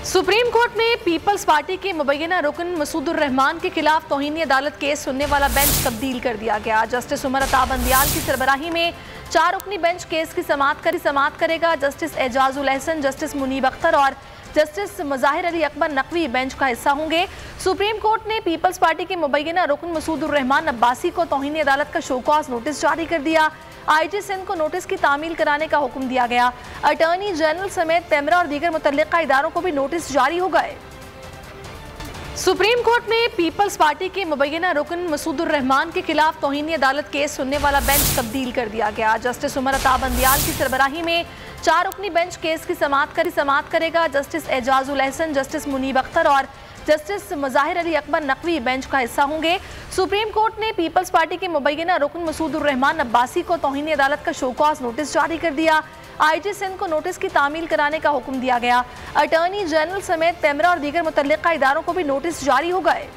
Supreme court में peoples party के मुबैना रुकन मसूदुर रहमान के खिलाफ तौहीन अदालत केस सुनने वाला बेंच तब्दील कर दिया गया। जस्टिस उमर अता बंदियाल की सरबराही में 4 रुकनी बेंच केस की समाअत करेगा। जस्टिस एजाजुल एहसन, जस्टिस मुनीब अख्तर और जस्टिस मुजाहिर अली अकबर नकवी बेंच का हिस्सा होंगे। सुप्रीम कोर्ट ने पीपल्स पार्टी के मुबैना रुकन मसूदुर रहमान अब्बासी को तौहीन अदालत का शोकॉज नोटिस जारी कर दिया। IG सिंध को नोटिस की तामील कराने का हुक्म दिया गया। अटॉर्नी जनरल समेत पेमरा और दीगर मुतल्लिका इदारों को भी नोटिस जारी हो गए। सुप्रीम कोर्ट में पीपल्स पार्टी के मुबैना रुकन मसूदुर रहमान के खिलाफ तौहीन अदालत केस सुनने वाला बेंच तब्दील कर दिया गया। जस्टिस उमर अता बंदियाल की सरबराही में 4 रुकनी बेंच केस की समाअत करेगा। जस्टिस एजाजुल एहसन, जस्टिस मुनीब अख्तर और जस्टिस मुजाहिर अली अकबर नकवी बेंच का हिस्सा होंगे। सुप्रीम कोर्ट ने पीपल्स पार्टी के मुबैना रुकन मसूदुर रहमान अब्बासी को तौहीन अदालत का शोकॉज नोटिस जारी कर दिया। IG सिंध को नोटिस की तामील कराने का हुक्म दिया गया। अटॉर्नी जनरल समेत पेमरा और दीगर मुतल्लिका इदारों को भी नोटिस जारी हो गए।